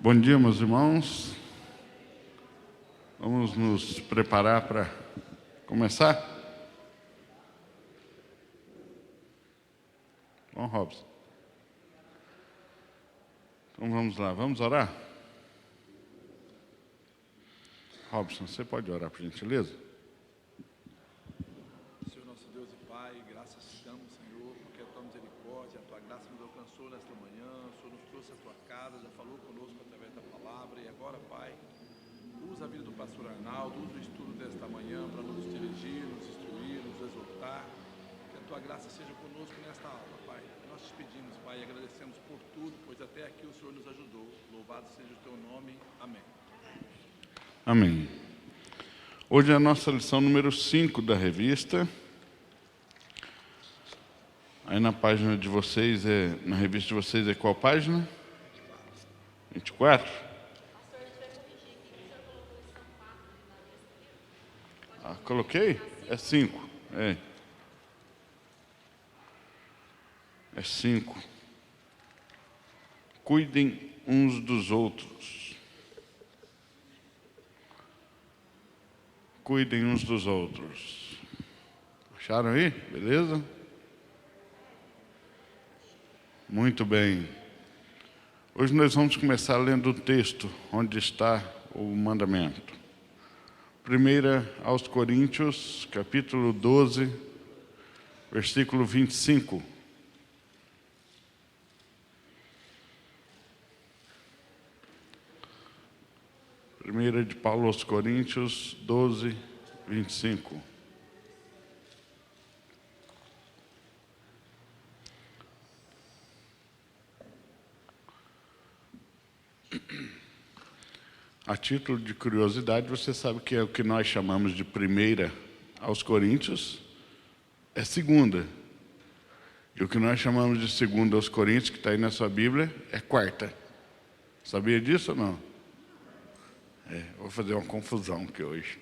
Bom dia, meus irmãos. Vamos nos preparar para começar? Bom, Robson. Então vamos lá, vamos orar? Robson, você pode orar, por gentileza? Senhor nosso Deus e Pai, graças te damos, Senhor, porque a tua misericórdia, a tua graça nos alcançou nesta manhã. O Senhor nos trouxe à tua casa, já falou conosco através da palavra. E agora, Pai, usa a vida do pastor Arnaldo, usa o estudo desta manhã para nos dirigir, nos instruir, nos exortar. Que a tua graça seja conosco nesta aula, Pai. Nós te pedimos, Pai, e agradecemos por tudo, pois até aqui o Senhor nos ajudou. Louvado seja o teu nome. Amém. Amém. Hoje é a nossa lição número 5 da revista. Aí na página de vocês, na revista de vocês, é qual página? 24? Coloquei? É 5. É 5. Cuidem uns dos outros. Cuidem uns dos outros. Acharam aí? Beleza? Muito bem. Hoje nós vamos começar lendo o texto onde está o mandamento. 1 aos Coríntios, capítulo 12, versículo 25. Primeira de Paulo aos Coríntios 12, 25. A título de curiosidade, você sabe que é o que nós chamamos de primeira aos Coríntios, é segunda. E o que nós chamamos de segunda aos Coríntios, que está aí na sua Bíblia, é quarta. Sabia disso ou não? Vou fazer uma confusão aqui hoje.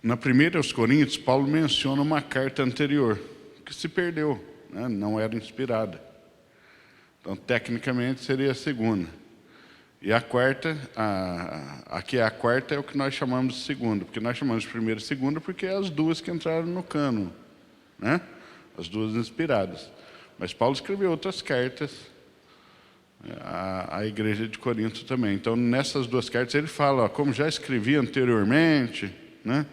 Na primeira aos Coríntios, Paulo menciona uma carta anterior, que se perdeu, né? Não era inspirada. Então, tecnicamente, seria a segunda. E a quarta, aqui a quarta é o que nós chamamos de segunda, porque nós chamamos de primeira e segunda porque é as duas que entraram no cânon, né? As duas inspiradas. Mas Paulo escreveu outras cartas à igreja de Corinto também. Então, nessas duas cartas ele fala, como já escrevi anteriormente, né?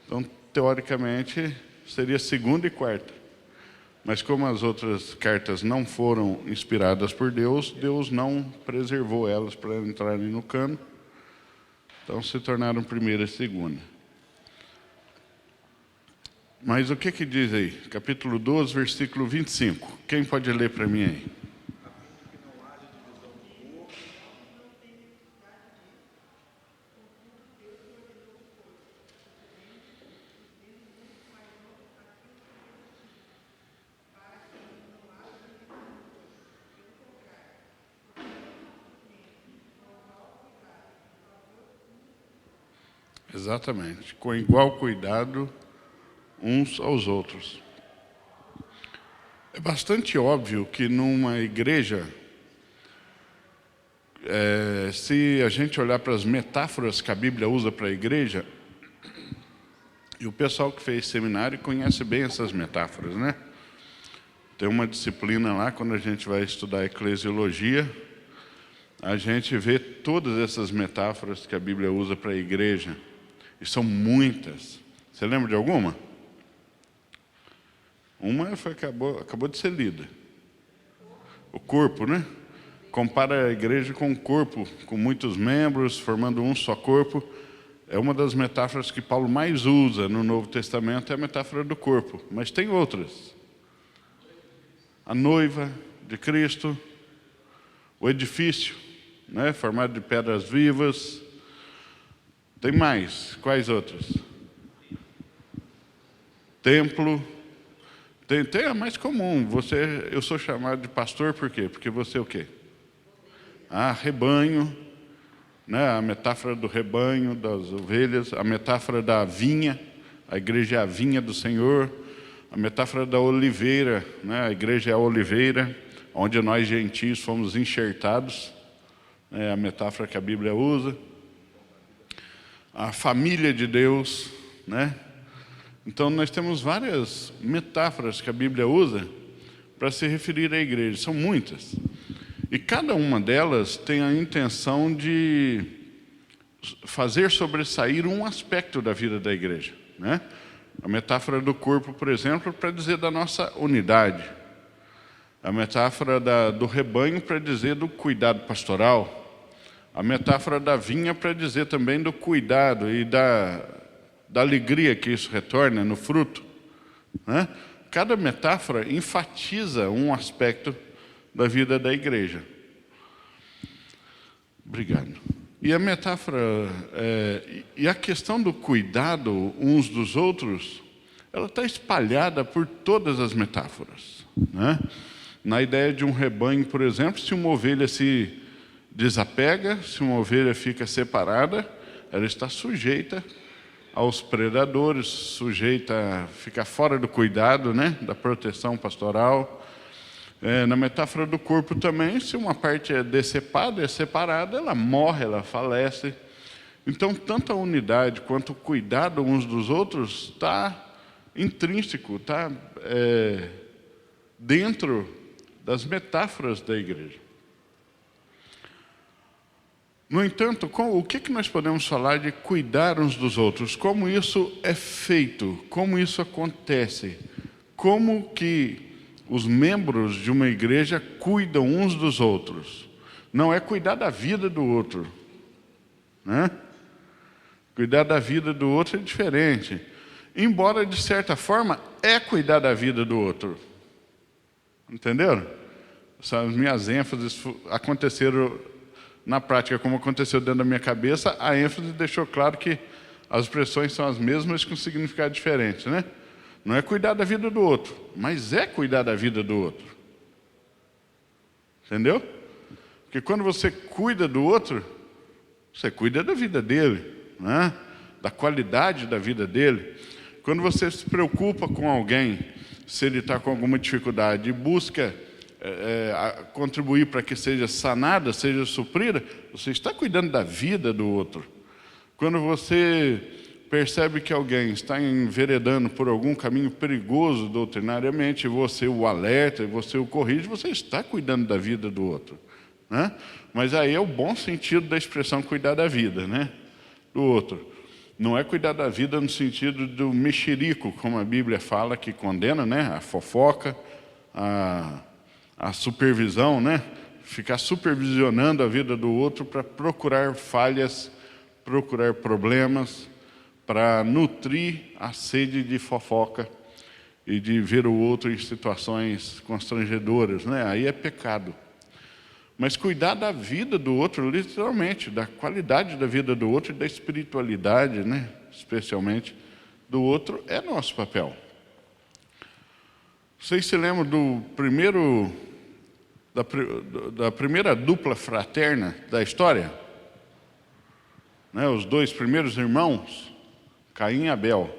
Então, teoricamente, seria segunda e quarta. Mas como as outras cartas não foram inspiradas por Deus, Deus não preservou elas para entrarem no cano. Então, se tornaram primeira e segunda. Mas o que diz aí? Capítulo 12, versículo 25. Quem pode ler para mim aí? Exatamente, com igual cuidado uns aos outros. É bastante óbvio que numa igreja, se a gente olhar para as metáforas que a Bíblia usa para a igreja, e o pessoal que fez seminário conhece bem essas metáforas, né? Tem uma disciplina lá, quando a gente vai estudar eclesiologia, a gente vê todas essas metáforas que a Bíblia usa para a igreja. E são muitas. Você lembra de alguma? Uma acabou de ser lida. O corpo, né? Compara a igreja com um corpo, com muitos membros, formando um só corpo. É uma das metáforas que Paulo mais usa no Novo Testamento, é a metáfora do corpo. Mas tem outras. A noiva de Cristo, o edifício, né? Formado de pedras vivas. Tem mais. Quais outros? Templo. Tem a mais comum. Eu sou chamado de pastor por quê? Porque você é o quê? Rebanho. Né? A metáfora do rebanho, das ovelhas. A metáfora da vinha. A igreja é a vinha do Senhor. A metáfora da oliveira, né? A igreja é a oliveira, onde nós gentios fomos enxertados, é a metáfora que a Bíblia usa. A família de Deus, né? Então nós temos várias metáforas que a Bíblia usa para se referir à igreja, são muitas. E cada uma delas tem a intenção de fazer sobressair um aspecto da vida da igreja, né? A metáfora do corpo, por exemplo, para dizer da nossa unidade. A metáfora do rebanho para dizer do cuidado pastoral. A metáfora da vinha para dizer também do cuidado e da alegria que isso retorna no fruto, né? Cada metáfora enfatiza um aspecto da vida da igreja. Obrigado. E a metáfora, e a questão do cuidado uns dos outros, ela está espalhada por todas as metáforas, né? Na ideia de um rebanho, por exemplo, se uma ovelha se desapega, se uma ovelha fica separada, ela está sujeita aos predadores, sujeita a ficar fora do cuidado, né? Da proteção pastoral. Na metáfora do corpo também, se uma parte é decepada, é separada, ela morre, ela falece. Então, tanto a unidade quanto o cuidado uns dos outros está intrínseco, está dentro das metáforas da igreja. No entanto, o que nós podemos falar de cuidar uns dos outros? Como isso é feito? Como isso acontece? Como que os membros de uma igreja cuidam uns dos outros? Não é cuidar da vida do outro, né? Cuidar da vida do outro é diferente. Embora, de certa forma, é cuidar da vida do outro. Entenderam? As minhas ênfases aconteceram na prática, como aconteceu dentro da minha cabeça. A ênfase deixou claro que as expressões são as mesmas com significado diferente, né? Não é cuidar da vida do outro, mas é cuidar da vida do outro. Entendeu? Porque quando você cuida do outro, você cuida da vida dele, né? Da qualidade da vida dele. Quando você se preocupa com alguém, se ele está com alguma dificuldade e busca contribuir para que seja sanada, seja suprida, você está cuidando da vida do outro. Quando você percebe que alguém está enveredando por algum caminho perigoso doutrinariamente, e você o alerta, e você o corrige, você está cuidando da vida do outro, né? Mas aí é o bom sentido da expressão cuidar da vida, né? Do outro. Não é cuidar da vida no sentido do mexerico, como a Bíblia fala, que condena, né? A fofoca, a supervisão, né? Ficar supervisionando a vida do outro para procurar falhas, procurar problemas, para nutrir a sede de fofoca e de ver o outro em situações constrangedoras, né? Aí é pecado. Mas cuidar da vida do outro, literalmente, da qualidade da vida do outro e da espiritualidade, né? Especialmente do outro, é nosso papel. Vocês se lembram da primeira dupla fraterna da história? Né? Os dois primeiros irmãos, Caim e Abel.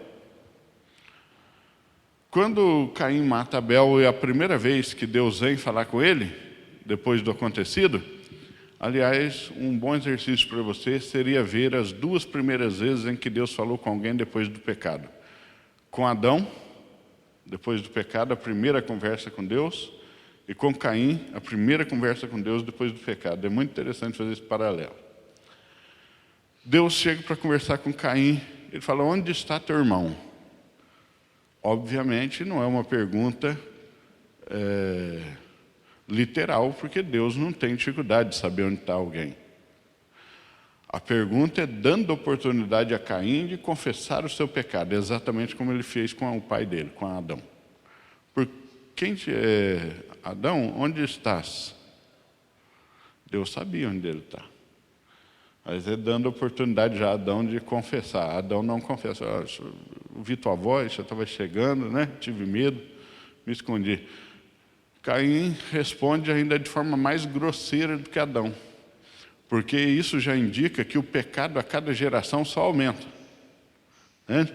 Quando Caim mata Abel, é a primeira vez que Deus vem falar com ele, depois do acontecido. Aliás, um bom exercício para você seria ver as duas primeiras vezes em que Deus falou com alguém depois do pecado. Com Adão, depois do pecado, a primeira conversa com Deus, e com Caim, a primeira conversa com Deus depois do pecado. É muito interessante fazer esse paralelo. Deus chega para conversar com Caim, ele fala: onde está teu irmão? Obviamente não é uma pergunta literal, porque Deus não tem dificuldade de saber onde está alguém. A pergunta é dando oportunidade a Caim de confessar o seu pecado, exatamente como ele fez com o pai dele, com Adão. Por quem Adão, onde estás? Deus sabia onde ele está. Mas é dando oportunidade já a Adão de confessar. Adão não confessa. Ouvi tua voz, já estava chegando, né? Tive medo, me escondi. Caim responde ainda de forma mais grosseira do que Adão. Porque isso já indica que o pecado a cada geração só aumenta, né?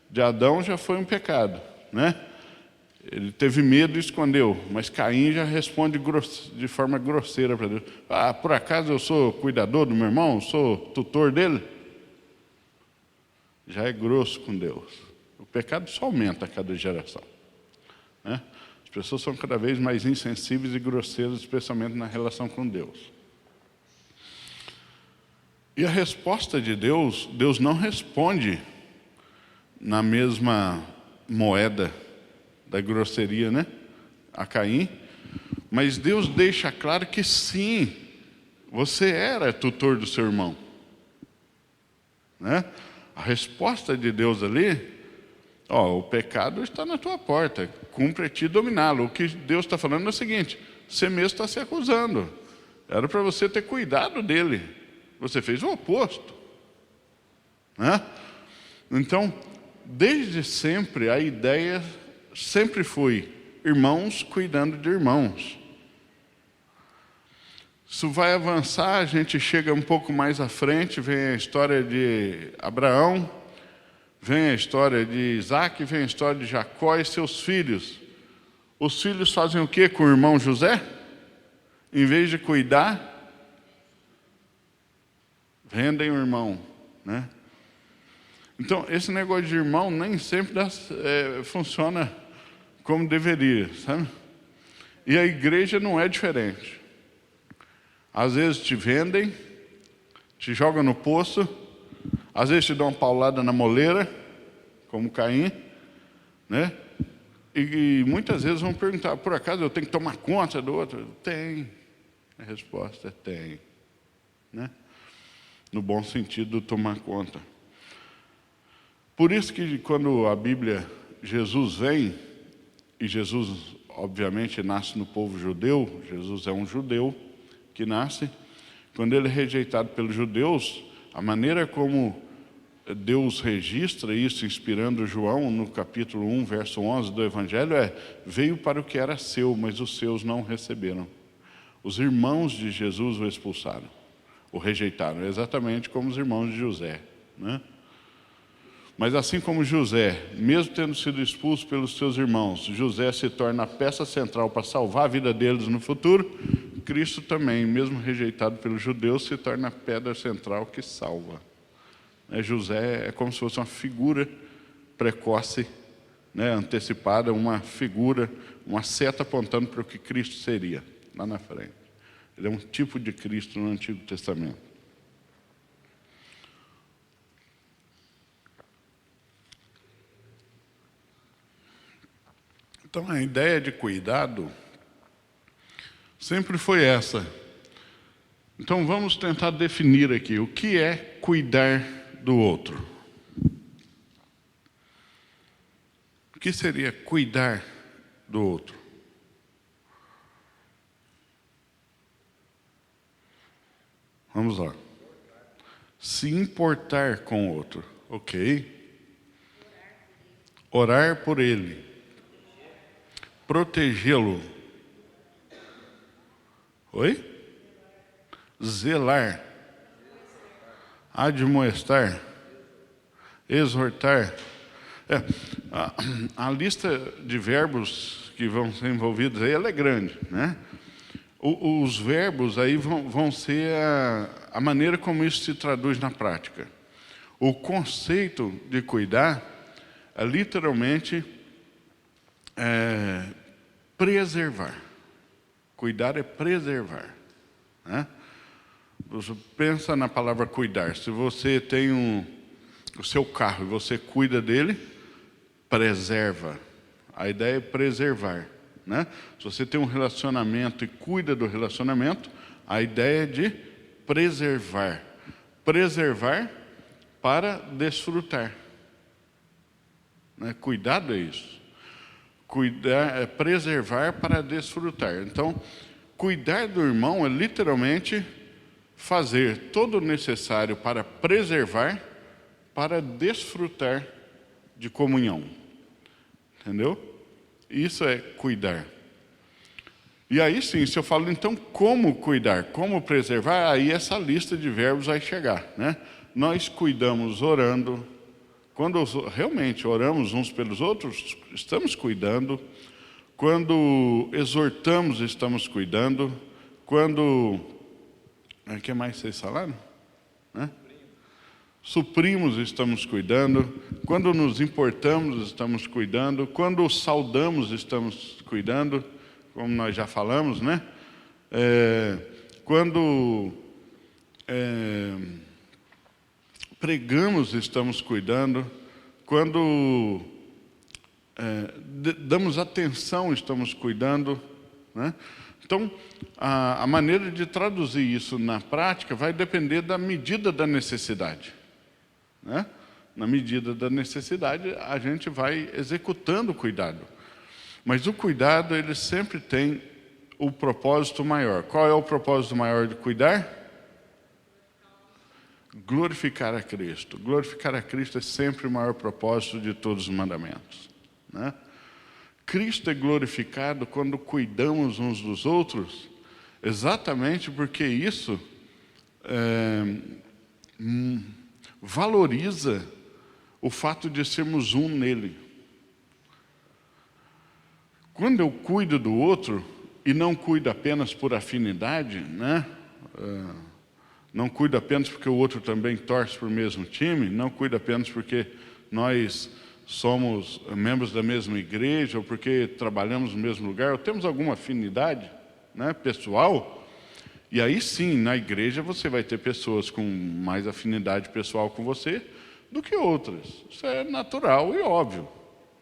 De Adão já foi um pecado, né? Ele teve medo e escondeu, mas Caim já responde de forma grosseira para Deus. Ah, por acaso eu sou cuidador do meu irmão? Sou tutor dele? Já é grosso com Deus. O pecado só aumenta a cada geração, né? As pessoas são cada vez mais insensíveis e grosseiras, especialmente na relação com Deus. E a resposta de Deus, Deus não responde na mesma moeda da grosseria, né, a Caim, mas Deus deixa claro que sim, você era tutor do seu irmão, né? A resposta de Deus ali, o pecado está na tua porta, cumpre a ti dominá-lo. O que Deus está falando é o seguinte: você mesmo está se acusando, era para você ter cuidado dele, você fez o oposto, né? Então, desde sempre, a ideia sempre foi irmãos cuidando de irmãos. Isso vai avançar, a gente chega um pouco mais à frente, vem a história de Abraão, vem a história de Isaac, vem a história de Jacó e seus filhos. Os filhos fazem o que com o irmão José? Em vez de cuidar, vendem o irmão, né? Então, esse negócio de irmão nem sempre funciona como deveria, sabe? E a igreja não é diferente. Às vezes te vendem, te jogam no poço, às vezes te dão uma paulada na moleira, como Caim, né? E muitas vezes vão perguntar: por acaso eu tenho que tomar conta do outro? Tem. A resposta é tem, né? No bom sentido, tomar conta. Por isso que quando a Bíblia, Jesus vem, e Jesus obviamente nasce no povo judeu, Jesus é um judeu que nasce, quando ele é rejeitado pelos judeus, a maneira como Deus registra isso, inspirando João no capítulo 1, verso 11 do Evangelho, veio para o que era seu, mas os seus não receberam. Os irmãos de Jesus o expulsaram, o rejeitaram, exatamente como os irmãos de José, né? Mas assim como José, mesmo tendo sido expulso pelos seus irmãos, José se torna a peça central para salvar a vida deles no futuro, Cristo também, mesmo rejeitado pelos judeus, se torna a pedra central que salva. José é como se fosse uma figura precoce, né, antecipada, uma figura, uma seta apontando para o que Cristo seria, lá na frente. Ele é um tipo de Cristo no Antigo Testamento. Então, a ideia de cuidado sempre foi essa. Então, vamos tentar definir aqui o que é cuidar do outro. O que seria cuidar do outro? Vamos lá. Se importar com o outro, ok. Orar por ele. Protegê-lo. Oi? Zelar. Admoestar. Exortar. A lista de verbos que vão ser envolvidos aí, ela é grande, né? Os verbos aí vão ser a maneira como isso se traduz na prática. O conceito de cuidar é literalmente preservar. Cuidar é preservar, né? Você pensa na palavra cuidar. Se você tem o seu carro e você cuida dele, preserva. A ideia é preservar, né? Se você tem um relacionamento e cuida do relacionamento, a ideia é de preservar. Preservar para desfrutar, né? Cuidado é isso. Cuidar é preservar para desfrutar. Então, cuidar do irmão é literalmente fazer todo o necessário para preservar, para desfrutar de comunhão. Entendeu? Isso é cuidar. E aí sim, se eu falo então como cuidar, como preservar, aí essa lista de verbos vai chegar, né? Nós cuidamos orando. Quando realmente oramos uns pelos outros, estamos cuidando. Quando exortamos, estamos cuidando. Quando... O que mais vocês falaram? Suprimos, estamos cuidando. Quando nos importamos, estamos cuidando. Quando saudamos, estamos cuidando, como nós já falamos, né? Quando pregamos, estamos cuidando. Quando damos atenção, estamos cuidando, né? Então, a maneira de traduzir isso na prática vai depender da medida da necessidade, né? Na medida da necessidade, a gente vai executando o cuidado. Mas o cuidado, ele sempre tem o propósito maior. Qual é o propósito maior de cuidar? Glorificar a Cristo. Glorificar a Cristo é sempre o maior propósito de todos os mandamentos, né? Cristo é glorificado quando cuidamos uns dos outros, exatamente porque isso valoriza o fato de sermos um nele. Quando eu cuido do outro, e não cuido apenas por afinidade, né? Não cuido apenas porque o outro também torce para o mesmo time, não cuido apenas porque nós somos membros da mesma igreja, ou porque trabalhamos no mesmo lugar, ou temos alguma afinidade, né, pessoal, e aí sim, na igreja você vai ter pessoas com mais afinidade pessoal com você do que outras. Isso é natural e óbvio,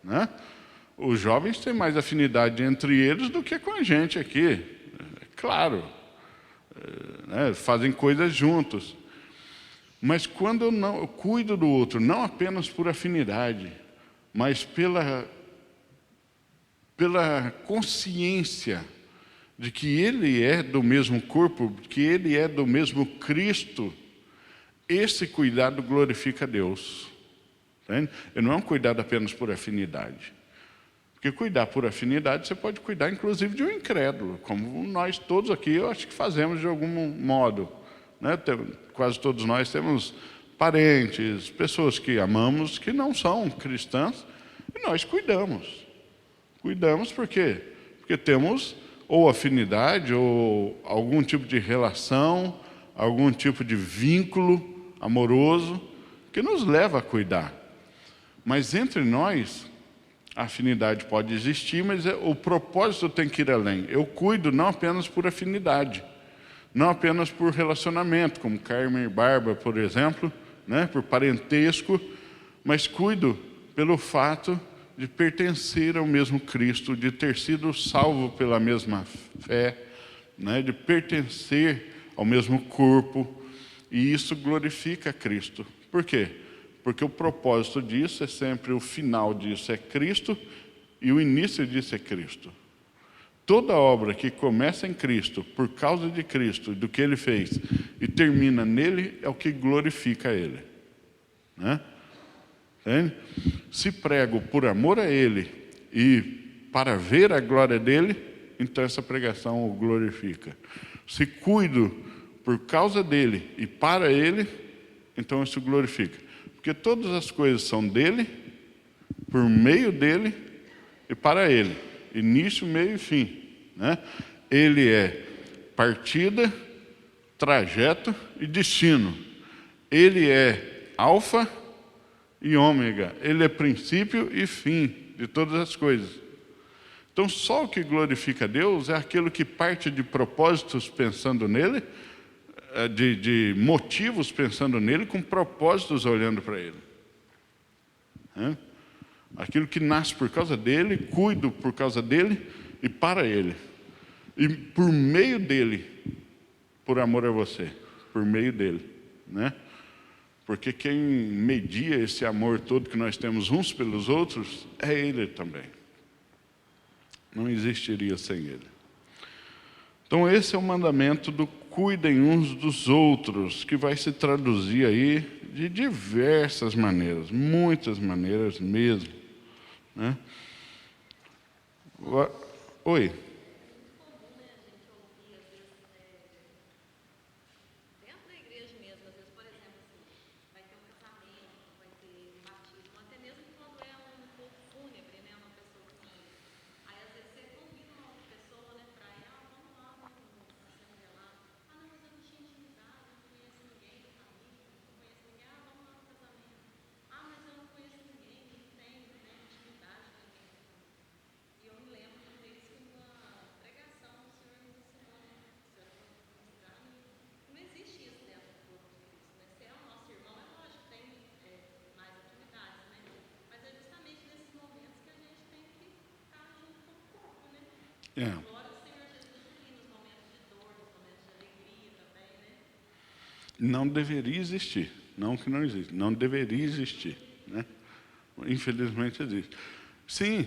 né? Os jovens têm mais afinidade entre eles do que com a gente aqui, é claro, né, fazem coisas juntos. Mas quando eu cuido do outro, não apenas por afinidade, mas pela consciência de que ele é do mesmo corpo, que ele é do mesmo Cristo, esse cuidado glorifica a Deus. Entende? E não é um cuidado apenas por afinidade. Porque cuidar por afinidade, você pode cuidar inclusive de um incrédulo, como nós todos aqui, eu acho que fazemos de algum modo, né? Quase todos nós temos parentes, pessoas que amamos, que não são cristãs, e nós cuidamos. Cuidamos por quê? Porque temos ou afinidade, ou algum tipo de relação, algum tipo de vínculo amoroso, que nos leva a cuidar. Mas entre nós, a afinidade pode existir, mas o propósito tem que ir além. Eu cuido não apenas por afinidade, não apenas por relacionamento, como Carmen e Bárbara, por exemplo, né, por parentesco, mas cuido pelo fato de pertencer ao mesmo Cristo, de ter sido salvo pela mesma fé, né, de pertencer ao mesmo corpo, e isso glorifica Cristo. Por quê? Porque o propósito disso é sempre, o final disso é Cristo, e o início disso é Cristo. Toda obra que começa em Cristo, por causa de Cristo, do que Ele fez, e termina nele, é o que glorifica Ele, né? Entende? Se prego por amor a Ele e para ver a glória dEle, então essa pregação o glorifica. Se cuido por causa dEle e para Ele, então isso glorifica. Porque todas as coisas são dEle, por meio dEle e para Ele. Início, meio e fim, né? Ele é partida, trajeto e destino. Ele é alfa e ômega. Ele é princípio e fim de todas as coisas. Então, só o que glorifica a Deus é aquilo que parte de propósitos pensando nele, de motivos pensando nele, com propósitos olhando para ele. Aquilo que nasce por causa dele, cuido por causa dele e para ele. E por meio dele, por amor a você, por meio dele, né? Porque quem media esse amor todo que nós temos uns pelos outros é ele também. Não existiria sem ele. Então esse é o mandamento do cuidem uns dos outros, que vai se traduzir aí de diversas maneiras, muitas maneiras mesmo, né? Oi. É. Não deveria existir. Não que não existe. Não deveria existir, né? Infelizmente existe. Sim,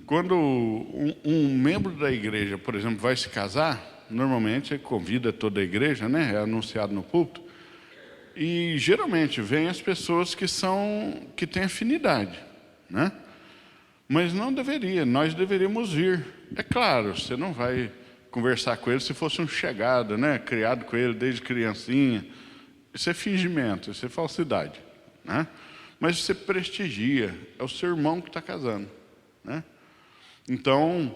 quando um membro da igreja, por exemplo, vai se casar, normalmente convida toda a igreja, né? É anunciado no púlpito. E geralmente vêm as pessoas que têm afinidade, né? Mas não deveria, nós deveríamos vir. É claro, você não vai conversar com ele se fosse um chegado, né? Criado com ele desde criancinha. Isso é fingimento, isso é falsidade, né? Mas você prestigia, é o seu irmão que está casando, né? Então,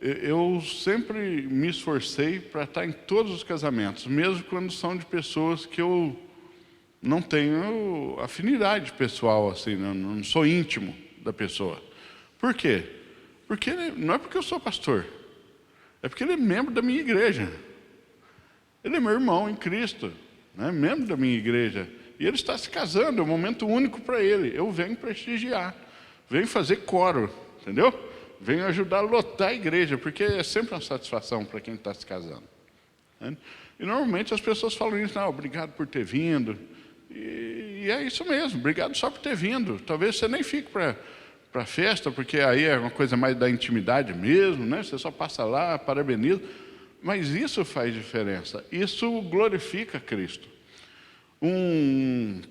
eu sempre me esforcei para estar em todos os casamentos, mesmo quando são de pessoas que eu não tenho afinidade pessoal, assim, não sou íntimo da pessoa. Por quê? Porque não é porque eu sou pastor, é porque ele é membro da minha igreja. Ele é meu irmão em Cristo, né? Membro da minha igreja. E ele está se casando, é um momento único para ele. Eu venho prestigiar, venho fazer coro, entendeu? Venho ajudar a lotar a igreja, porque é sempre uma satisfação para quem está se casando, né? E normalmente as pessoas falam isso, não, obrigado por ter vindo. E é isso mesmo, obrigado só por ter vindo. Talvez você nem fique para a festa, porque aí é uma coisa mais da intimidade mesmo, né? Você só passa lá, parabeniza. Mas isso faz diferença, isso glorifica Cristo. Um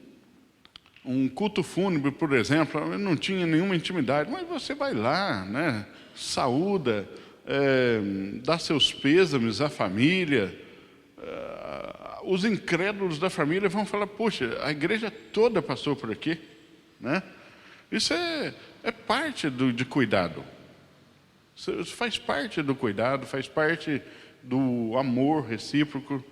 culto fúnebre, por exemplo, eu não tinha nenhuma intimidade, mas você vai lá, né? Saúda, dá seus pêsames à família. Os incrédulos da família vão falar, poxa, a igreja toda passou por aqui, né? Isso é parte de cuidado. Isso faz parte do cuidado, faz parte do amor recíproco.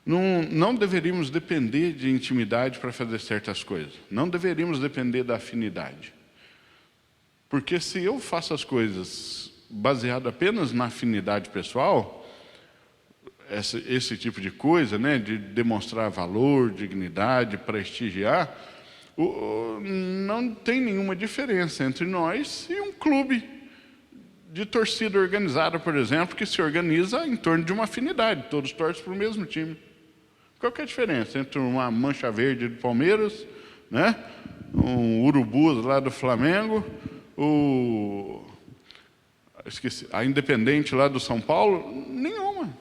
Não deveríamos depender de intimidade para fazer certas coisas. Não deveríamos depender da afinidade. Porque se eu faço as coisas baseado apenas na afinidade pessoal, esse tipo de coisa, né, de demonstrar valor, dignidade, prestigiar, não tem nenhuma diferença entre nós e um clube de torcida organizada, por exemplo, que se organiza em torno de uma afinidade. Todos torcem para o mesmo time. Qual que é a diferença entre uma Mancha Verde do Palmeiras, né, um Urubus lá do Flamengo, a Independente lá do São Paulo? Nenhuma. Não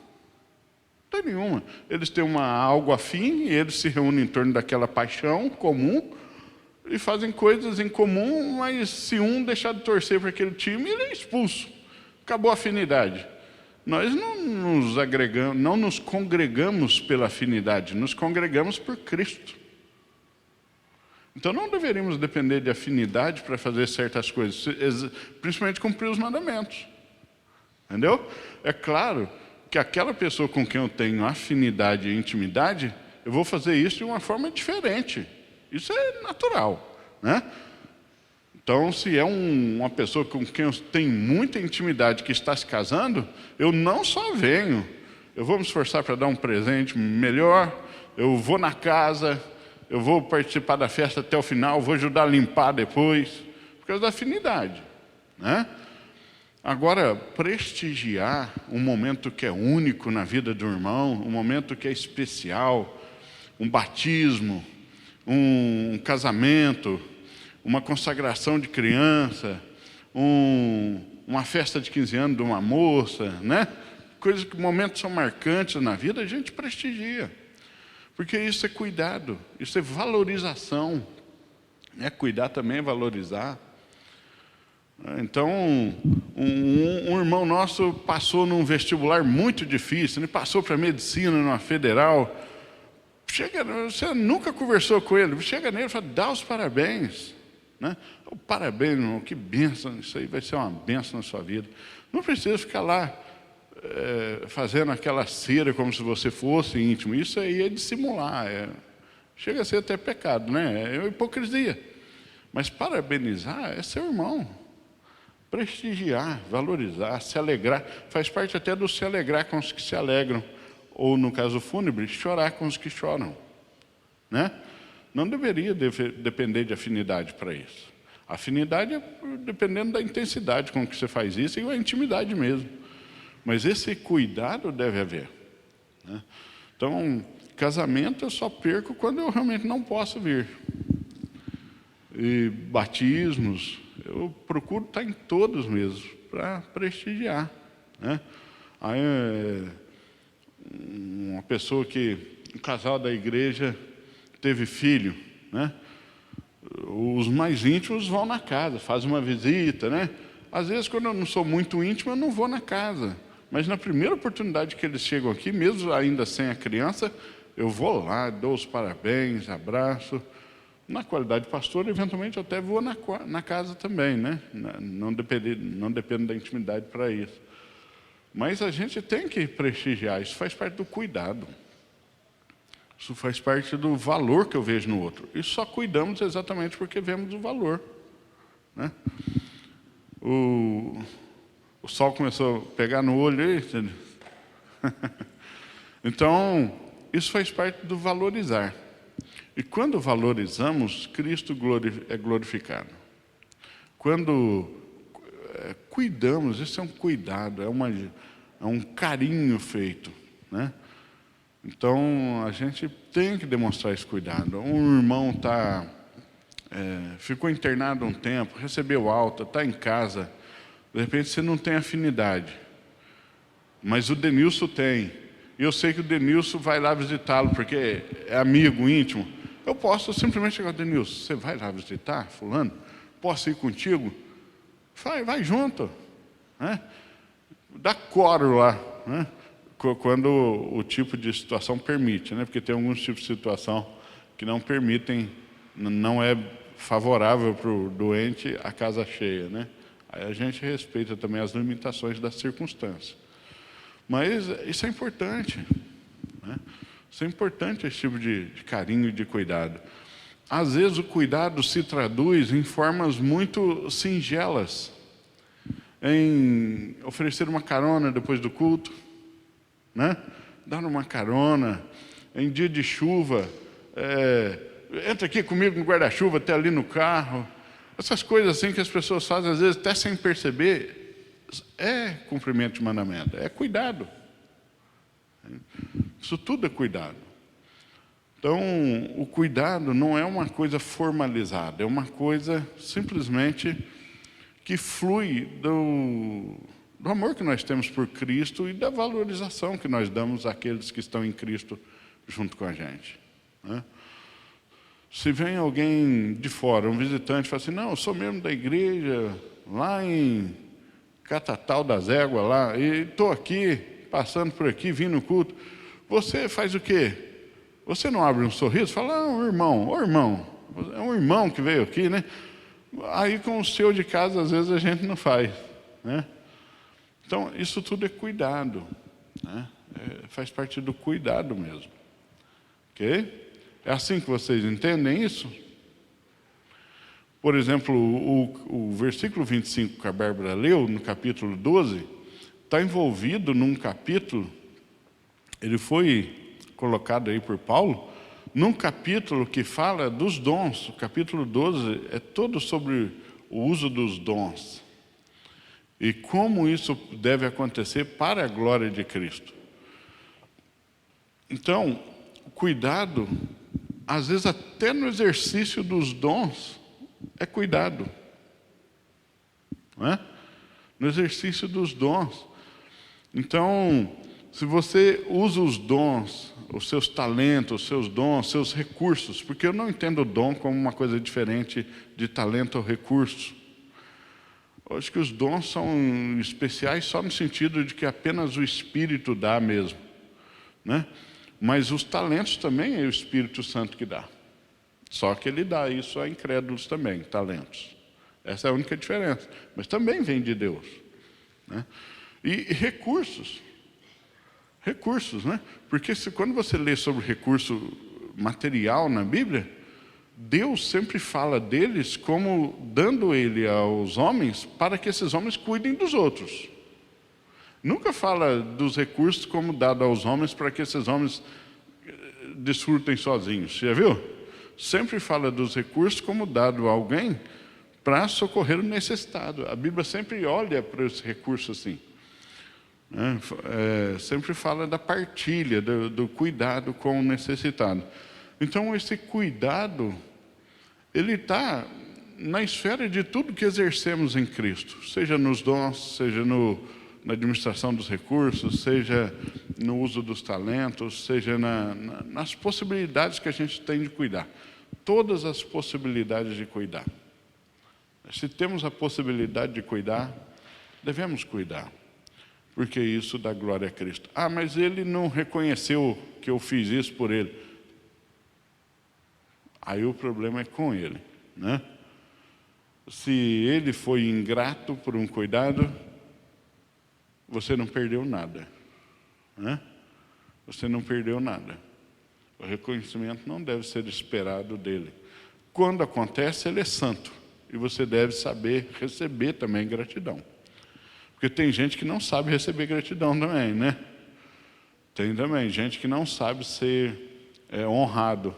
tem nenhuma. Eles têm algo afim e eles se reúnem em torno daquela paixão comum e fazem coisas em comum, mas se um deixar de torcer para aquele time, ele é expulso. Acabou a afinidade. Nós não nos congregamos pela afinidade, nos congregamos por Cristo. Então não deveríamos depender de afinidade para fazer certas coisas, principalmente cumprir os mandamentos. Entendeu? É claro que aquela pessoa com quem eu tenho afinidade e intimidade, eu vou fazer isso de uma forma diferente. Isso é natural, né? Então, se é uma pessoa com quem eu tenho muita intimidade que está se casando, eu não só venho, eu vou me esforçar para dar um presente melhor, eu vou na casa, eu vou participar da festa até o final, vou ajudar a limpar depois, por causa da afinidade, né? Agora, prestigiar um momento que é único na vida do irmão, um momento que é especial, um batismo, um casamento, uma consagração de criança, uma festa de 15 anos de uma moça, né? Coisas que momentos são marcantes na vida, a gente prestigia. Porque isso é cuidado, isso é valorização. Né? Cuidar também é valorizar. Então, um irmão nosso passou num vestibular muito difícil, ele passou para medicina numa federal. Você nunca conversou com ele, chega nele e fala, dá os parabéns. Né? Parabéns, irmão, que bênção, isso aí vai ser uma bênção na sua vida. Não precisa ficar lá fazendo aquela cera como se você fosse íntimo. Isso aí é dissimular, chega a ser até pecado, né? É hipocrisia. Mas parabenizar é seu irmão. Prestigiar, valorizar, se alegrar, faz parte até do se alegrar com os que se alegram, ou no caso fúnebre, chorar com os que choram, né? Não deveria depender de afinidade para isso. A afinidade é dependendo da intensidade com que você faz isso e a intimidade mesmo. Mas esse cuidado deve haver, né? Então, casamento eu só perco quando eu realmente não posso vir. E batismos, eu procuro estar em todos mesmo, para prestigiar, né? Aí, uma pessoa um casal da igreja teve filho, né? Os mais íntimos vão na casa, fazem uma visita, né? Às vezes, quando eu não sou muito íntimo, eu não vou na casa. Mas na primeira oportunidade que eles chegam aqui, mesmo ainda sem a criança, eu vou lá, dou os parabéns, abraço. Na qualidade de pastor, eventualmente eu até vou na casa também, né? Não depende da intimidade para isso. Mas a gente tem que prestigiar, isso faz parte do cuidado. Isso faz parte do valor que eu vejo no outro. E só cuidamos exatamente porque vemos o valor, né? O sol começou a pegar no olho aí. Então, isso faz parte do valorizar. E quando valorizamos, Cristo é glorificado. Quando cuidamos, isso é um cuidado, é um carinho feito, né? Então, a gente tem que demonstrar esse cuidado. Um irmão ficou internado um tempo, recebeu alta, está em casa, de repente você não tem afinidade, mas o Denilson tem. E eu sei que o Denilson vai lá visitá-lo, porque é amigo íntimo. Eu posso simplesmente chegar, Denilson, você vai lá visitar fulano? Posso ir contigo? Vai junto, né? Dá coro lá, né? Quando o tipo de situação permite, né? Porque tem alguns tipos de situação que não permitem, não é favorável para o doente a casa cheia, né? Aí a gente respeita também as limitações das circunstâncias. Mas isso é importante, né? Isso é importante, esse tipo de carinho e de cuidado. Às vezes o cuidado se traduz em formas muito singelas, em oferecer uma carona depois do culto, né? Dar uma carona, em dia de chuva, entra aqui comigo no guarda-chuva, até ali no carro. Essas coisas assim que as pessoas fazem, às vezes, até sem perceber, é cumprimento de mandamento, é cuidado. Isso tudo é cuidado. Então, o cuidado não é uma coisa formalizada, é uma coisa simplesmente que flui do amor que nós temos por Cristo e da valorização que nós damos àqueles que estão em Cristo junto com a gente, né? Se vem alguém de fora, um visitante, fala assim, não, eu sou membro da igreja lá em Catatal das Éguas, lá, e estou aqui, passando por aqui, vim no culto. Você faz o quê? Você não abre um sorriso? Fala, ô irmão, é um irmão que veio aqui, né? Aí com o seu de casa, às vezes a gente não faz, né? Então, isso tudo é cuidado, né? Faz parte do cuidado mesmo. Ok? É assim que vocês entendem isso? Por exemplo, o versículo 25 que a Bárbara leu, no capítulo 12, está envolvido num capítulo, ele foi colocado aí por Paulo, num capítulo que fala dos dons. O capítulo 12 é todo sobre o uso dos dons e como isso deve acontecer para a glória de Cristo. Então, cuidado, às vezes até no exercício dos dons, é cuidado, não é? No exercício dos dons. Então, se você usa os dons, os seus talentos, os seus dons, seus recursos, porque eu não entendo o dom como uma coisa diferente de talento ou recurso. Eu acho que os dons são especiais só no sentido de que apenas o Espírito dá mesmo, né? Mas os talentos também é o Espírito Santo que dá. Só que ele dá isso a incrédulos também, talentos. Essa é a única diferença. Mas também vem de Deus, né? E recursos. Recursos, né? Porque quando você lê sobre recurso material na Bíblia, Deus sempre fala deles como dando ele aos homens para que esses homens cuidem dos outros. Nunca fala dos recursos como dado aos homens para que esses homens desfrutem sozinhos. Já viu? Sempre fala dos recursos como dado a alguém para socorrer o necessitado. A Bíblia sempre olha para esse recurso assim. né? Sempre fala da partilha, do cuidado com o necessitado. Então, esse cuidado, ele está na esfera de tudo que exercemos em Cristo, seja nos dons, seja na administração dos recursos, seja no uso dos talentos, seja nas possibilidades que a gente tem de cuidar. Todas as possibilidades de cuidar. Se temos a possibilidade de cuidar, devemos cuidar, porque isso dá glória a Cristo. Ah, mas ele não reconheceu que eu fiz isso por ele. Aí o problema é com ele, né? Se ele foi ingrato por um cuidado, você não perdeu nada, né? Você não perdeu nada. O reconhecimento não deve ser esperado dele. Quando acontece, ele é santo. E você deve saber receber também gratidão. Porque tem gente que não sabe receber gratidão também, né? Tem também gente que não sabe ser honrado.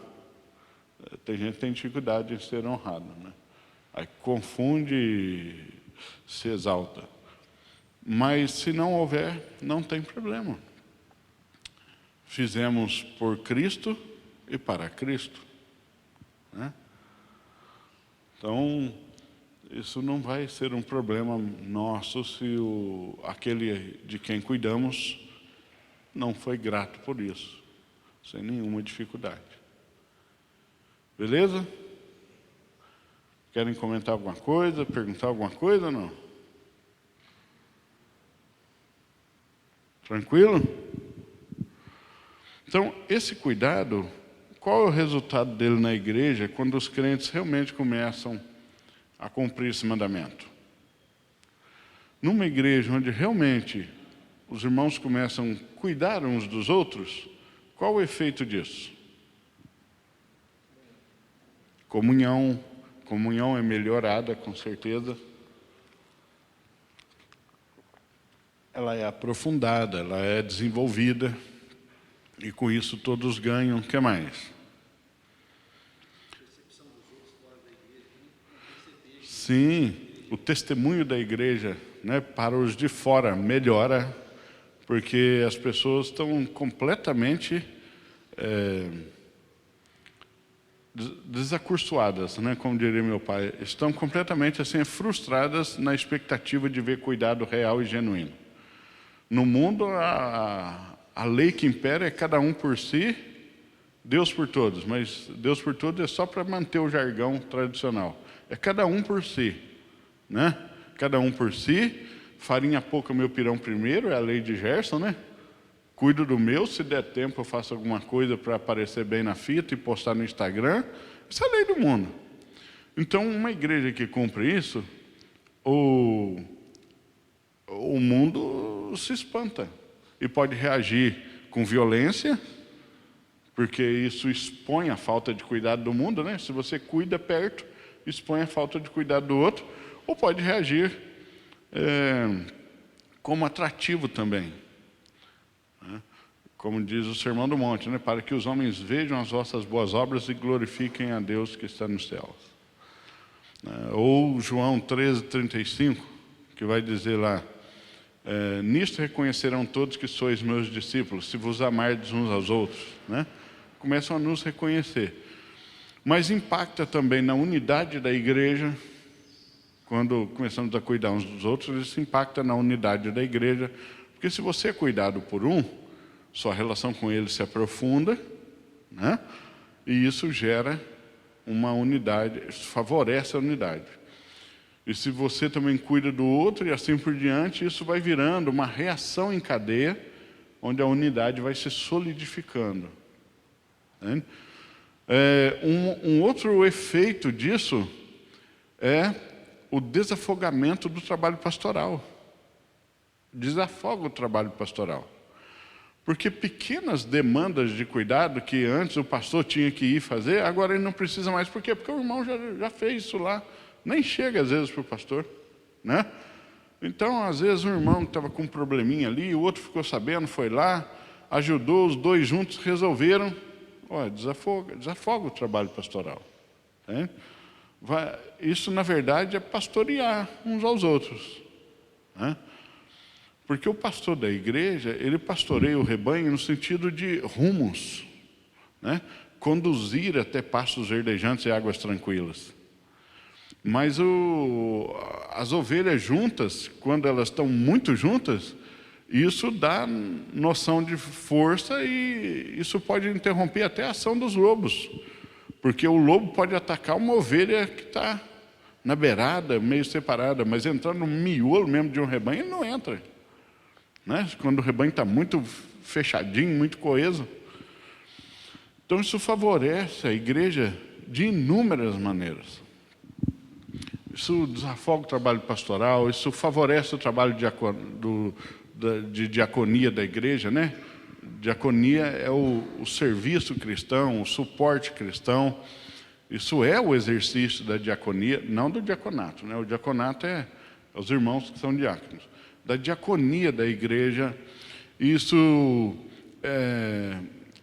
Tem gente que tem dificuldade em ser honrado, né? Aí confunde e se exalta. Mas se não houver, não tem problema. Fizemos por Cristo e para Cristo, né? Então, isso não vai ser um problema nosso se aquele de quem cuidamos não foi grato por isso, sem nenhuma dificuldade. Beleza? Querem comentar alguma coisa, perguntar alguma coisa ou não? Tranquilo? Então, esse cuidado, qual é o resultado dele na igreja quando os crentes realmente começam a cumprir esse mandamento? Numa igreja onde realmente os irmãos começam a cuidar uns dos outros, qual o efeito disso? Comunhão. Comunhão é melhorada, com certeza. Ela é aprofundada, ela é desenvolvida. E com isso todos ganham. O que mais? Sim, o testemunho da igreja, né, para os de fora melhora, porque as pessoas estão completamente desacursoadas, né, como diria meu pai, estão completamente assim, frustradas na expectativa de ver cuidado real e genuíno. No mundo, a lei que impera é cada um por si, Deus por todos, mas Deus por todos é só para manter o jargão tradicional. É cada um por si, né? Cada um por si, farinha pouca, meu pirão primeiro, é a lei de Gerson, né? Cuido do meu, se der tempo eu faço alguma coisa para aparecer bem na fita e postar no Instagram. Isso é a lei do mundo. Então, uma igreja que cumpre isso, o mundo se espanta e pode reagir com violência, porque isso expõe a falta de cuidado do mundo, né? Se você cuida perto, expõe a falta de cuidado do outro, ou pode reagir como atrativo também. Como diz o Sermão do Monte, né? Para que os homens vejam as vossas boas obras e glorifiquem a Deus que está nos céus. Ou João 13:35, que vai dizer lá, nisto reconhecerão todos que sois meus discípulos, se vos amardes uns aos outros, né? Começam a nos reconhecer. Mas impacta também na unidade da igreja. Quando começamos a cuidar uns dos outros, isso impacta na unidade da igreja. Porque se você é cuidado por um, sua relação com ele se aprofunda, né? E isso gera uma unidade, isso favorece a unidade. E se você também cuida do outro e assim por diante, isso vai virando uma reação em cadeia, onde a unidade vai se solidificando. Né? Um outro efeito disso é o desafogamento do trabalho pastoral. Desafoga o trabalho pastoral. Porque pequenas demandas de cuidado que antes o pastor tinha que ir fazer, agora ele não precisa mais. Por quê? Porque o irmão já fez isso lá. Nem chega às vezes para o pastor, né? Então, às vezes, um irmão estava com um probleminha ali, o outro ficou sabendo, foi lá, ajudou, os dois juntos resolveram. Olha, desafoga o trabalho pastoral. Né? Isso, na verdade, é pastorear uns aos outros. Né? Porque o pastor da igreja, ele pastoreia o rebanho no sentido de rumos, né? Conduzir até pastos verdejantes e águas tranquilas. Mas as ovelhas juntas, quando elas estão muito juntas, isso dá noção de força e isso pode interromper até a ação dos lobos. Porque o lobo pode atacar uma ovelha que está na beirada, meio separada, mas entrar no miolo mesmo de um rebanho, ele não entra, né? Quando o rebanho está muito fechadinho, muito coeso. Então isso favorece a igreja de inúmeras maneiras. Isso desafoga o trabalho pastoral, isso favorece o trabalho de diaconia da igreja, né? Diaconia é o serviço cristão, o suporte cristão. Isso é o exercício da diaconia, não do diaconato, né? O diaconato é os irmãos que são diáconos. Da diaconia da igreja, isso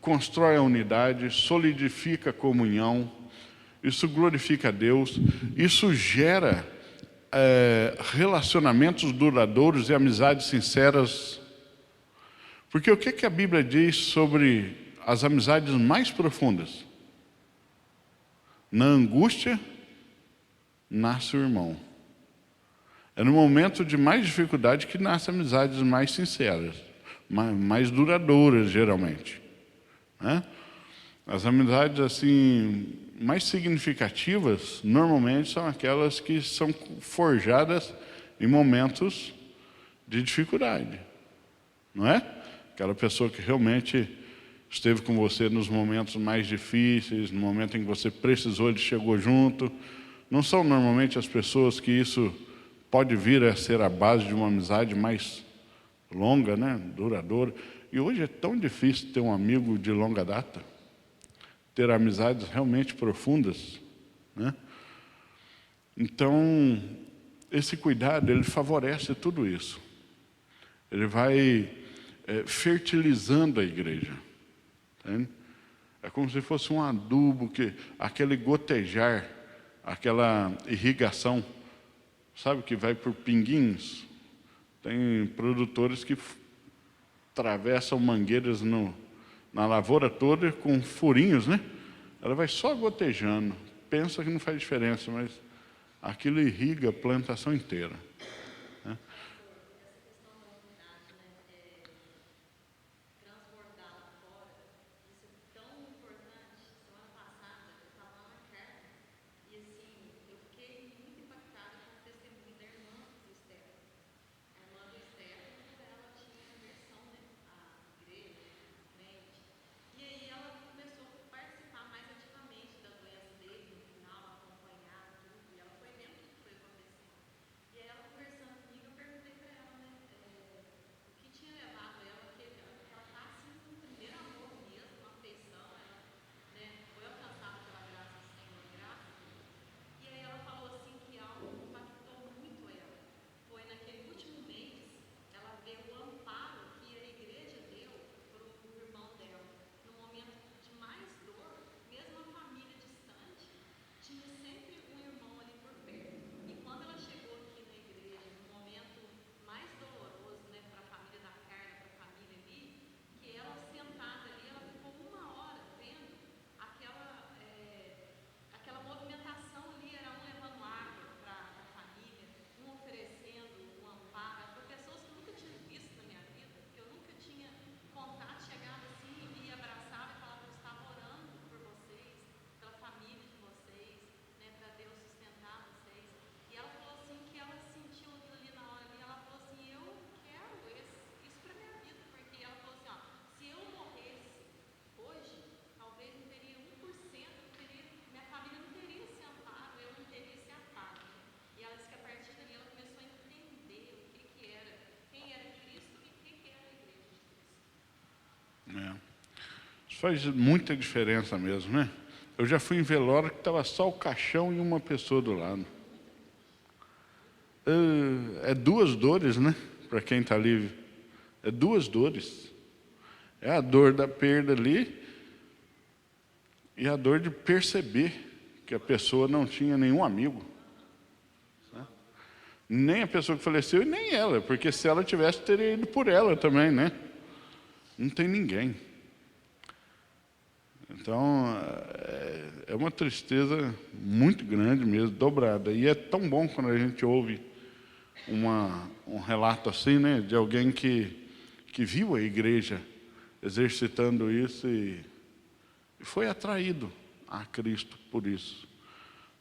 constrói a unidade, solidifica a comunhão, isso glorifica a Deus, isso gera relacionamentos duradouros e amizades sinceras. Porque o que a Bíblia diz sobre as amizades mais profundas? Na angústia nasce o irmão. É no momento de mais dificuldade que nascem amizades mais sinceras, mais duradouras, geralmente, né? As amizades assim mais significativas, normalmente, são aquelas que são forjadas em momentos de dificuldade, não é? Aquela pessoa que realmente esteve com você nos momentos mais difíceis, no momento em que você precisou, ele chegou junto. Não são normalmente as pessoas que isso pode vir a ser a base de uma amizade mais longa, né? Duradoura. E hoje é tão difícil ter um amigo de longa data, ter amizades realmente profundas, né? Então, esse cuidado, ele favorece tudo isso. Ele vai fertilizando a igreja. Entende? É como se fosse um adubo, aquele gotejar, aquela irrigação, sabe, que vai por pinguinhos. Tem produtores que atravessam mangueiras na lavoura toda com furinhos, né? Ela vai só gotejando. Pensa que não faz diferença, mas aquilo irriga a plantação inteira, né? Isso faz muita diferença mesmo, né? Eu já fui em velório que estava só o caixão e uma pessoa do lado. É duas dores, né? Para quem está ali. É duas dores. É a dor da perda ali e a dor de perceber que a pessoa não tinha nenhum amigo, né? Nem a pessoa que faleceu e nem ela, porque se ela tivesse, teria ido por ela também, né? Não tem ninguém. Então, é uma tristeza muito grande mesmo, dobrada. E é tão bom quando a gente ouve um relato assim, né, de alguém que viu a igreja exercitando isso e foi atraído a Cristo por isso.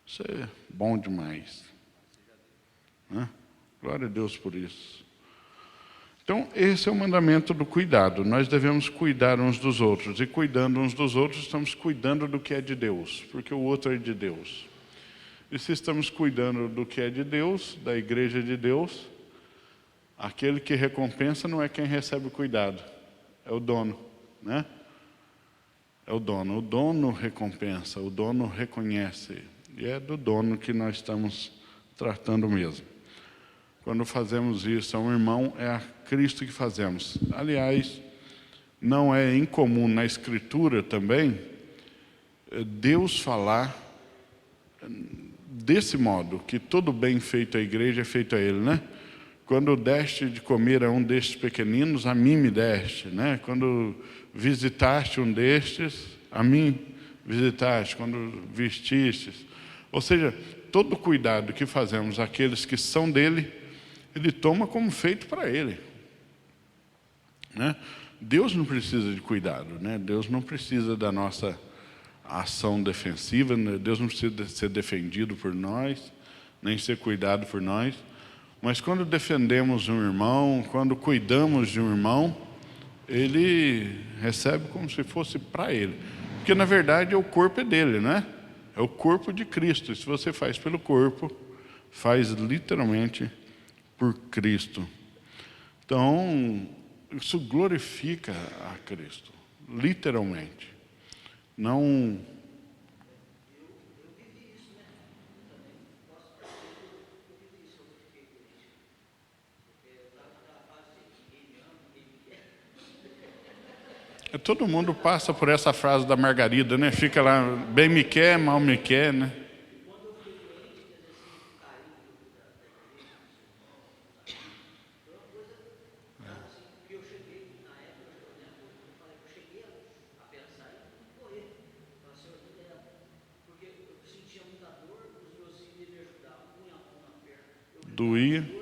Isso é bom demais, né? Glória a Deus por isso. Então, esse é o mandamento do cuidado. Nós devemos cuidar uns dos outros. E cuidando uns dos outros, estamos cuidando do que é de Deus, porque o outro é de Deus. E se estamos cuidando do que é de Deus, da igreja de Deus, aquele que recompensa não é quem recebe o cuidado, é o dono, né? É o dono. O dono recompensa, o dono reconhece. E é do dono que nós estamos tratando mesmo. Quando fazemos isso a um irmão, é a Cristo que fazemos. Aliás, não é incomum na Escritura também Deus falar desse modo, que todo bem feito à igreja é feito a Ele, né? Quando deste de comer a um destes pequeninos, a mim me deste, né? Quando visitaste um destes, a mim visitaste. Quando vestistes. Ou seja, todo cuidado que fazemos àqueles que são dele, Ele toma como feito para Ele, né? Deus não precisa de cuidado, né? Deus não precisa da nossa ação defensiva, né? Deus não precisa ser defendido por nós, nem ser cuidado por nós. Mas quando defendemos um irmão, quando cuidamos de um irmão, ele recebe como se fosse para ele. Porque na verdade o corpo é dele, né? É o corpo de Cristo. E se você faz pelo corpo, faz literalmente por Cristo. Então, isso glorifica a Cristo, literalmente. Não... Todo mundo passa por essa frase da Margarida, né? Fica lá, bem me quer, mal me quer, né? Doía.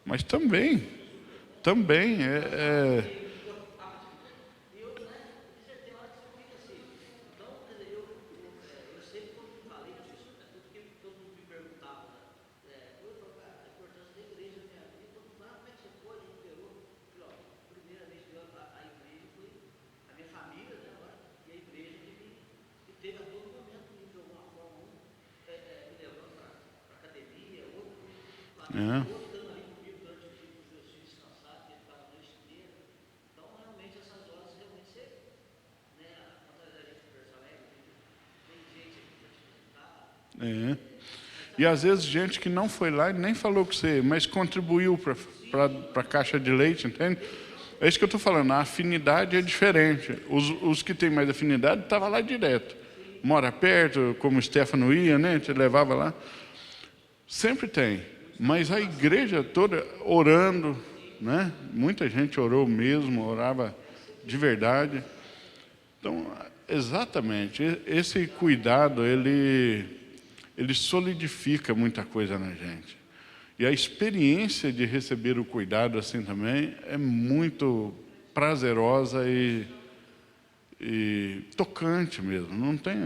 Mas também é. É. E às vezes gente que não foi lá e nem falou com você, mas contribuiu para a caixa de leite, entende? É isso que eu estou falando, a afinidade é diferente. Os que têm mais afinidade estavam lá direto. Mora perto, como o Stefano ia, né? Te levava lá. Sempre tem. Mas a igreja toda orando, né? Muita gente orou mesmo, orava de verdade. Então, exatamente, esse cuidado, ele solidifica muita coisa na gente. E a experiência de receber o cuidado assim também é muito prazerosa e tocante mesmo. Não tem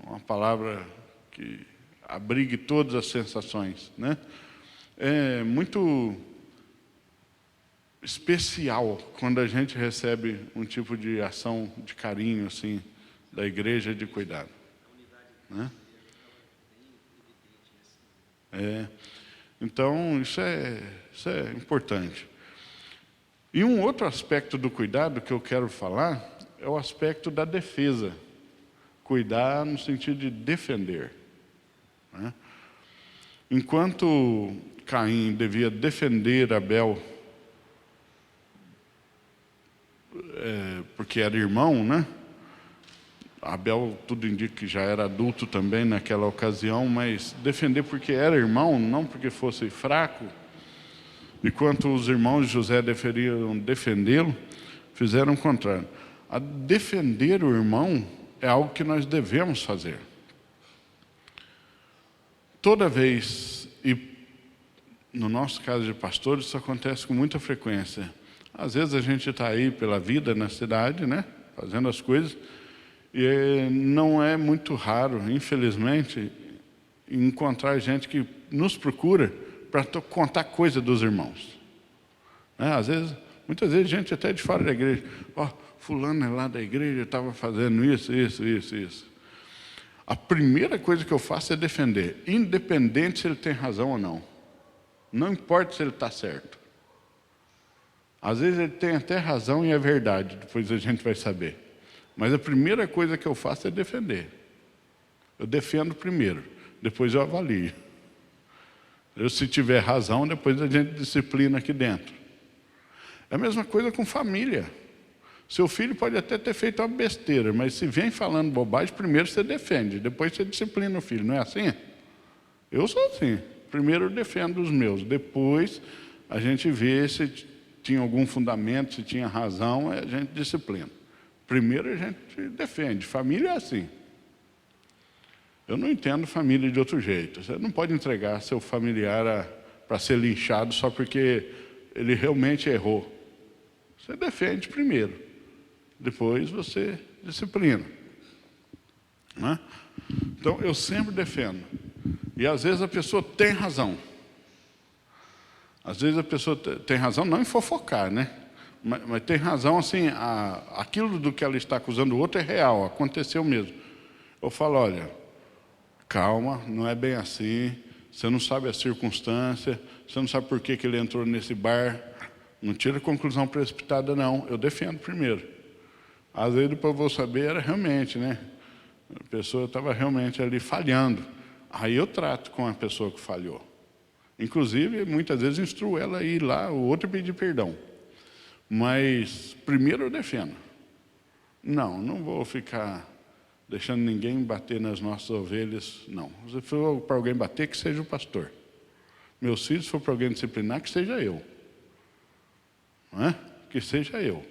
uma palavra que abrigue todas as sensações, né? É muito especial quando a gente recebe um tipo de ação de carinho assim da igreja de cuidado, né? Então isso é importante. E um outro aspecto do cuidado que eu quero falar é o aspecto da defesa. Cuidar no sentido de defender, né? Enquanto Caim devia defender Abel, porque era irmão, né? Abel, tudo indica que já era adulto também naquela ocasião, mas defender porque era irmão, não porque fosse fraco. Enquanto os irmãos de José deveriam defendê-lo, fizeram o contrário. A defender o irmão é algo que nós devemos fazer. Toda vez, e no nosso caso de pastores, isso acontece com muita frequência. Às vezes a gente está aí pela vida na cidade, né, fazendo as coisas, e não é muito raro, infelizmente, encontrar gente que nos procura para contar coisa dos irmãos. Às vezes, muitas vezes, gente até de fora da igreja. Fulano é lá da igreja, estava fazendo isso. A primeira coisa que eu faço é defender, independente se ele tem razão ou não. Não importa se ele está certo. Às vezes ele tem até razão e é verdade, depois a gente vai saber. Mas a primeira coisa que eu faço é defender. Eu defendo primeiro, depois eu avalio. Se tiver razão, depois a gente disciplina aqui dentro. É a mesma coisa com família. Seu filho pode até ter feito uma besteira, mas se vem falando bobagem, primeiro você defende, depois você disciplina o filho, não é assim? Eu sou assim. Primeiro eu defendo os meus, depois a gente vê se tinha algum fundamento, se tinha razão, a gente disciplina. Primeiro a gente defende. Família é assim. Eu não entendo família de outro jeito. Você não pode entregar seu familiar para ser linchado só porque ele realmente errou. Você defende primeiro, depois você disciplina, né? Então eu sempre defendo. E às vezes a pessoa tem razão. Às vezes a pessoa tem razão não em fofocar, né? Mas tem razão assim, aquilo do que ela está acusando o outro é real, aconteceu mesmo. Eu falo, olha, calma, não é bem assim, você não sabe a circunstância, você não sabe por que ele entrou nesse bar, não tira conclusão precipitada não, eu defendo primeiro. Às vezes depois eu vou saber, era realmente, né? A pessoa estava realmente ali falhando. Aí eu trato com a pessoa que falhou. Inclusive, muitas vezes instruo ela a ir lá, o outro pedir perdão. Mas primeiro eu defendo. Não vou ficar deixando ninguém bater nas nossas ovelhas, não. Se for para alguém bater, que seja o pastor. Meus filhos, se for para alguém disciplinar, que seja eu. Não é? Que seja eu.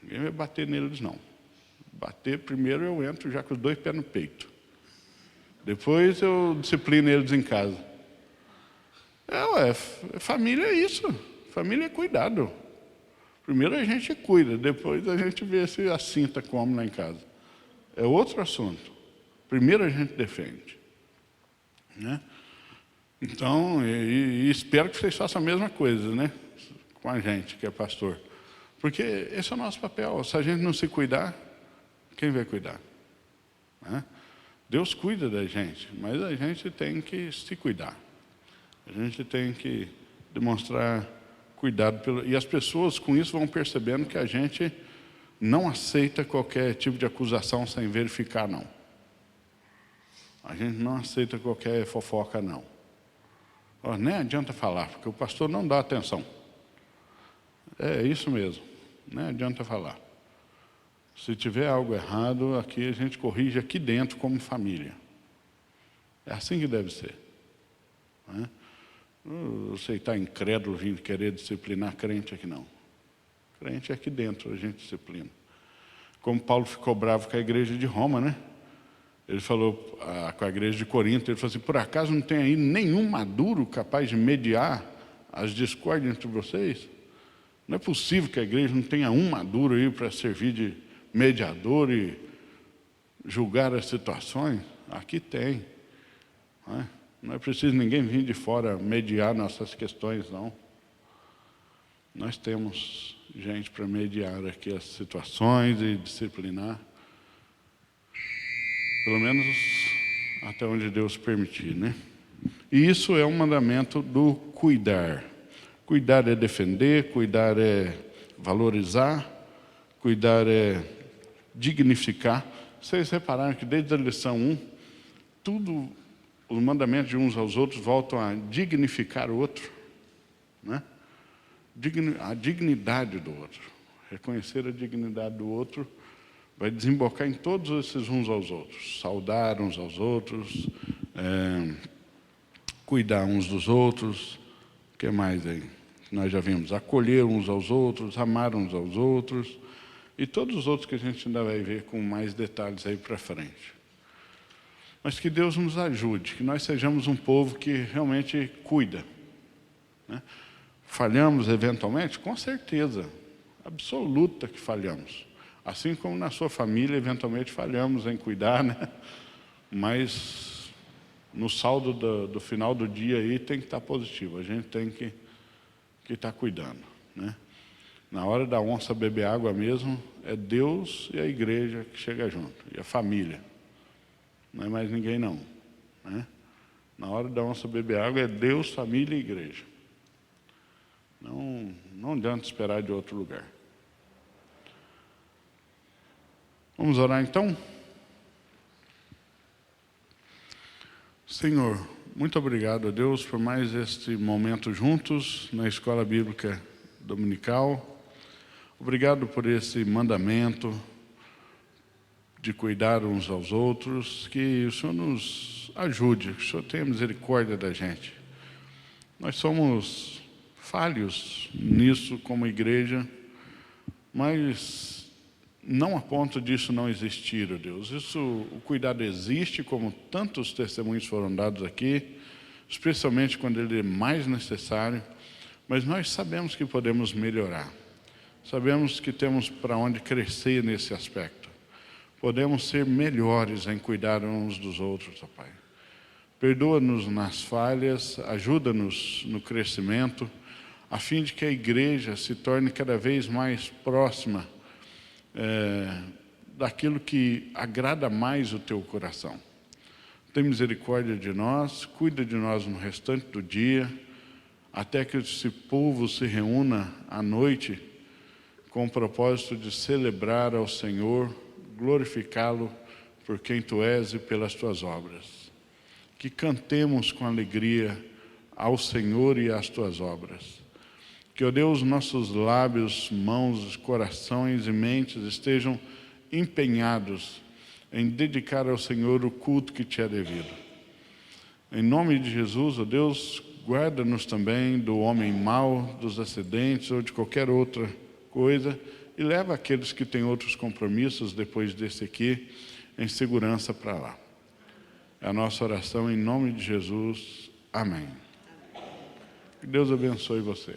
Ninguém vai bater neles, não. Bater, primeiro eu entro já com os 2 pés no peito. Depois eu disciplino eles em casa. Família é isso. Família é cuidado. Primeiro a gente cuida, depois a gente vê se a cinta come lá em casa. É outro assunto. Primeiro a gente defende, né? Então, e espero que vocês façam a mesma coisa, né? Com a gente, que é pastor. Porque esse é o nosso papel. Se a gente não se cuidar, quem vai cuidar? Né? Deus cuida da gente, mas a gente tem que se cuidar. A gente tem que demonstrar cuidado. E as pessoas com isso vão percebendo que a gente não aceita qualquer tipo de acusação sem verificar, não. A gente não aceita qualquer fofoca, não. Nem adianta falar, porque o pastor não dá atenção. É isso mesmo, nem adianta falar. Se tiver algo errado, aqui a gente corrige aqui dentro como família. É assim que deve ser, né? Você está incrédulo vindo querer disciplinar crente aqui, não. Crente é aqui dentro, a gente disciplina. Como Paulo ficou bravo com a igreja de Roma, né? Ele falou com a igreja de Corinto, ele falou assim, por acaso não tem aí nenhum maduro capaz de mediar as discórdias entre vocês? Não é possível que a igreja não tenha um maduro aí para servir de mediador e julgar as situações? Aqui tem, não é? Não é preciso ninguém vir de fora mediar nossas questões, não. Nós temos gente para mediar aqui as situações e disciplinar. Pelo menos até onde Deus permitir, né? E isso é um mandamento do cuidar. Cuidar é defender, cuidar é valorizar, cuidar é dignificar. Vocês repararam que desde a lição 1, tudo, os mandamentos de uns aos outros voltam a dignificar o outro, né? A dignidade do outro. Reconhecer a dignidade do outro vai desembocar em todos esses uns aos outros. Saudar uns aos outros, cuidar uns dos outros. O que mais aí? Nós já vimos. Acolher uns aos outros, amar uns aos outros. E todos os outros que a gente ainda vai ver com mais detalhes aí para frente. Mas que Deus nos ajude, que nós sejamos um povo que realmente cuida, né? Falhamos eventualmente? Com certeza, absoluta que falhamos. Assim como na sua família, eventualmente falhamos em cuidar, né? Mas no saldo do final do dia aí tem que estar positivo, a gente tem que estar cuidando, né? Na hora da onça beber água mesmo, é Deus e a igreja que chega junto, e a família. Não é mais ninguém não, né? Na hora da onça beber água é Deus, família e igreja. Não adianta esperar de outro lugar. Vamos orar então? Senhor, muito obrigado a Deus por mais este momento juntos na Escola Bíblica Dominical. Obrigado por esse mandamento de cuidar uns aos outros, que o Senhor nos ajude, que o Senhor tenha misericórdia da gente. Nós somos falhos nisso como igreja, mas não a ponto disso não existir, ó Deus. O cuidado existe, como tantos testemunhos foram dados aqui, especialmente quando ele é mais necessário, mas nós sabemos que podemos melhorar. Sabemos que temos para onde crescer nesse aspecto. Podemos ser melhores em cuidar uns dos outros, ó Pai. Perdoa-nos nas falhas, ajuda-nos no crescimento, a fim de que a igreja se torne cada vez mais próxima daquilo que agrada mais o teu coração. Tem misericórdia de nós, cuida de nós no restante do dia, até que esse povo se reúna à noite com o propósito de celebrar ao Senhor, glorificá-lo por quem Tu és e pelas Tuas obras. Que cantemos com alegria ao Senhor e às Tuas obras. Que, ó Deus, nossos lábios, mãos, corações e mentes estejam empenhados em dedicar ao Senhor o culto que Te é devido. Em nome de Jesus, ó Deus, guarda-nos também do homem mau, dos acidentes ou de qualquer outra coisa e leva aqueles que têm outros compromissos depois desse aqui em segurança para lá. É a nossa oração em nome de Jesus. Amém. Que Deus abençoe você.